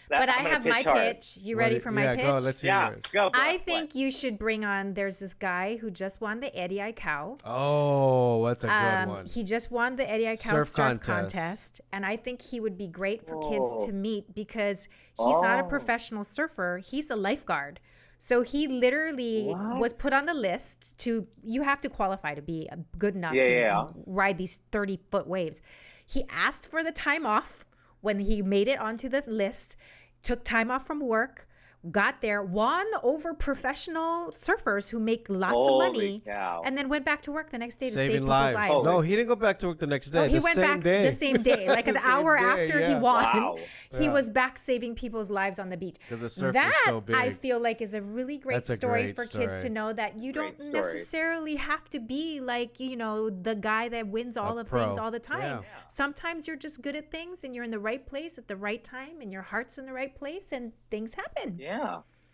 Speaker 2: But I have my
Speaker 1: hard.
Speaker 2: pitch. You ready for my pitch?
Speaker 4: Go. Let's hear
Speaker 1: Yeah,
Speaker 4: yours.
Speaker 1: go.
Speaker 2: I think you should bring on. There's this guy who just won the Eddie Aikau.
Speaker 4: Oh, that's a good one.
Speaker 2: He just won the Eddie Aikau
Speaker 4: Surf
Speaker 2: surf
Speaker 4: contest.
Speaker 2: contest, and I think he would be great for kids to meet because he's not a professional surfer. He's a lifeguard. So he literally was put on the list to. You have to qualify to be good enough to ride these 30-foot waves. He asked for the time off when he made it onto the list, took time off from work, got there, won over professional surfers who make lots of money, and then went back to work the next day to save people's lives.
Speaker 4: No, he didn't go back to work the next day.
Speaker 2: He went back the same day, like an hour after he won.
Speaker 1: Wow.
Speaker 2: He was back saving people's lives on the beach.
Speaker 4: Because the surf
Speaker 2: That,
Speaker 4: was so big.
Speaker 2: I feel like, is a really great story for kids to
Speaker 4: story.
Speaker 2: know that you
Speaker 1: Great
Speaker 2: don't
Speaker 1: story.
Speaker 2: necessarily have to be like, the guy that wins all the
Speaker 4: pro.
Speaker 2: things all the time.
Speaker 4: Yeah.
Speaker 2: Sometimes you're just good at things and you're in the right place at the right time and your heart's in the right place and things happen.
Speaker 1: Yeah.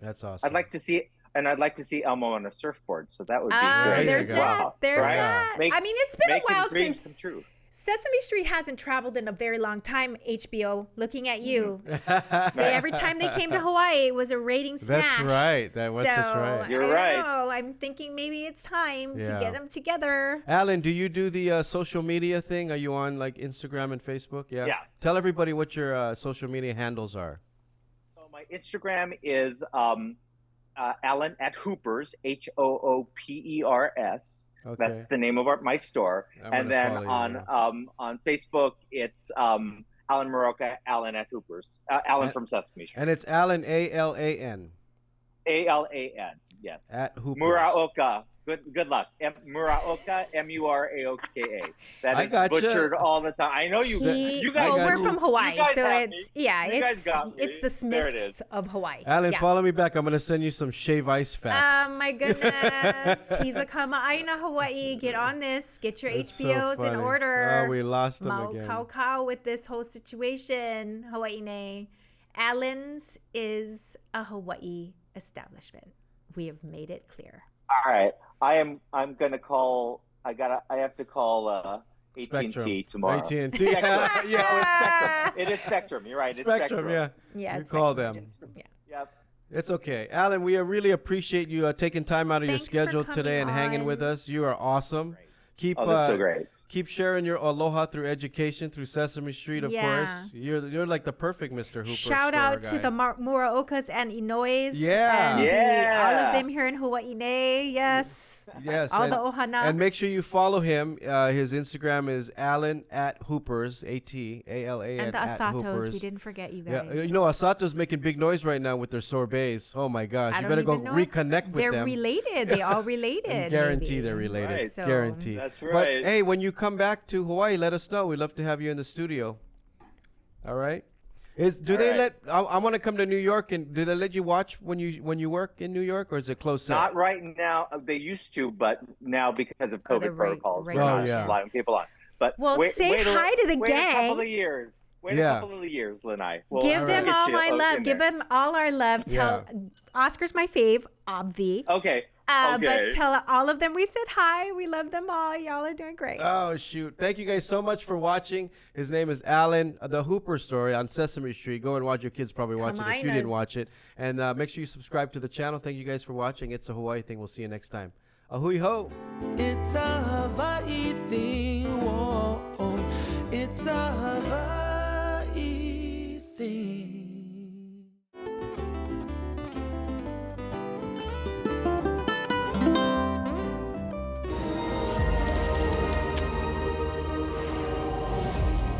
Speaker 4: That's awesome.
Speaker 1: I'd like to see Elmo on a surfboard, so that would be
Speaker 2: Ah,
Speaker 1: great.
Speaker 2: there's
Speaker 4: There
Speaker 2: that.
Speaker 4: you go.
Speaker 2: There's
Speaker 1: Right?
Speaker 2: that.
Speaker 1: Make-
Speaker 2: I mean, it's been a
Speaker 1: Making
Speaker 2: while
Speaker 1: dreams
Speaker 2: since
Speaker 1: come true.
Speaker 2: Sesame Street hasn't traveled in a very long time. HBO, looking at you. Every time they came to Hawaii, it was a rating smash.
Speaker 4: That's right. That's right.
Speaker 1: You're
Speaker 2: I
Speaker 1: right.
Speaker 2: don't know. I'm thinking maybe it's time to get them together.
Speaker 4: Alan, do you do the social media thing? Are you on like Instagram and Facebook? Yeah.
Speaker 1: Yeah.
Speaker 4: Tell everybody what your social media handles are.
Speaker 1: So my Instagram is Alan at Hoopers, HOOPERS.
Speaker 4: Okay.
Speaker 1: That's the name of my store.
Speaker 4: I'm
Speaker 1: And
Speaker 4: gonna
Speaker 1: then
Speaker 4: follow you
Speaker 1: on Facebook, it's Alan Muraoka, Alan at Hoopers, Alan from Sesame Street.
Speaker 4: And it's Alan, ALAN.
Speaker 1: ALAN, yes.
Speaker 4: At Hoopers.
Speaker 1: Muraoka. Good luck. Muraoka, Muraoka. That
Speaker 4: I
Speaker 1: is
Speaker 4: gotcha.
Speaker 1: butchered all the time. I know you guys.
Speaker 2: Well, we're from Hawaii,
Speaker 1: you guys
Speaker 2: so
Speaker 1: got
Speaker 2: it's
Speaker 1: me. You guys got me.
Speaker 2: it's the
Speaker 1: There it
Speaker 2: Smiths
Speaker 1: is.
Speaker 2: of Hawaii.
Speaker 4: Alan,
Speaker 2: Yeah.
Speaker 4: follow me back. I'm going to send you some shave ice facts.
Speaker 2: Oh my goodness. He's a Kama'aina Hawaii. Get on this. Get your
Speaker 4: That's so
Speaker 2: HBOs in
Speaker 4: funny.
Speaker 2: order.
Speaker 4: Oh, we lost him
Speaker 2: Mau
Speaker 4: again.
Speaker 2: Kau with this whole situation. Hawaii ne. Allen's is a Hawaii establishment. We have made it clear.
Speaker 1: All right. I'm gonna call. I have to call AT&T
Speaker 4: Spectrum.
Speaker 1: tomorrow.
Speaker 4: AT&T.
Speaker 1: Yeah,
Speaker 4: yeah.
Speaker 1: it's Spectrum. It is Spectrum. You're right. It's
Speaker 4: Spectrum, yeah.
Speaker 2: Yeah,
Speaker 4: You
Speaker 2: it's
Speaker 4: call
Speaker 2: Spectrum.
Speaker 4: them.
Speaker 2: Yeah.
Speaker 1: Yep.
Speaker 4: It's okay. Alan, we really appreciate you taking time out of
Speaker 2: Thanks for
Speaker 4: your schedule
Speaker 2: coming
Speaker 4: today and hanging
Speaker 2: on.
Speaker 4: with us. You are awesome. Keep
Speaker 1: Oh, that's so great.
Speaker 4: Keep sharing your aloha through education, through Sesame Street, of
Speaker 2: Yeah.
Speaker 4: course. You're like the perfect Mr. Hooper.
Speaker 2: Shout out to
Speaker 4: guy.
Speaker 2: the Muraokas and Inoes.
Speaker 4: Yeah.
Speaker 2: And all
Speaker 1: Yeah.
Speaker 2: of them here in Hawaii ne. Yes.
Speaker 4: Yes.
Speaker 2: All
Speaker 4: and,
Speaker 2: the ohana.
Speaker 4: and make sure you follow him. His Instagram is Alan at Hoopers, ATALAN
Speaker 2: And the
Speaker 4: at
Speaker 2: Asatos,
Speaker 4: Hoopers.
Speaker 2: we didn't forget you guys.
Speaker 4: Yeah, Asato's making big noise right now with their sorbets. Oh my gosh,
Speaker 2: I
Speaker 4: you
Speaker 2: don't
Speaker 4: better go
Speaker 2: even know if
Speaker 4: reconnect with
Speaker 2: They're
Speaker 4: them.
Speaker 2: related. They all related.
Speaker 4: Guarantee
Speaker 2: maybe.
Speaker 4: they're related.
Speaker 1: Right.
Speaker 2: So-
Speaker 4: Guarantee.
Speaker 1: That's
Speaker 4: But
Speaker 1: right.
Speaker 4: hey, when you come back to Hawaii, let us know. We'd love to have you in the studio. All right. Do they
Speaker 1: right.
Speaker 4: let? I want to come to New York, and do they let you watch when you work in New York, or is it closed set?
Speaker 1: Not right now. They used to, but now because of
Speaker 2: Oh, the
Speaker 1: COVID protocols, we're not
Speaker 2: regulations.
Speaker 4: yeah.
Speaker 1: allowing people on. But
Speaker 2: Well, say
Speaker 1: wait
Speaker 2: hi to the
Speaker 1: wait a couple
Speaker 2: gang.
Speaker 1: of years. Wait
Speaker 4: Yeah.
Speaker 1: a couple of years, Lanai. We'll
Speaker 2: Give
Speaker 4: all
Speaker 2: them
Speaker 1: get
Speaker 2: all
Speaker 1: you
Speaker 2: my
Speaker 1: in
Speaker 2: love. Give
Speaker 1: there.
Speaker 2: them all our love. Tell Oscar's my fave, obvi.
Speaker 1: Okay.
Speaker 2: But
Speaker 1: Okay.
Speaker 2: tell all of them we said hi. We love them all. Y'all are doing great.
Speaker 4: Oh shoot! Thank you guys so much for watching. His name is Alan, the Hooper Story on Sesame Street. Go and watch. Your kids probably watch it if you didn't
Speaker 2: Kamainas.
Speaker 4: watch it. And make sure you subscribe to the channel. Thank you guys for watching. It's a Hawaii thing. We'll see you next time. Ahui ho.
Speaker 3: It's a Hawaii thing. Whoa.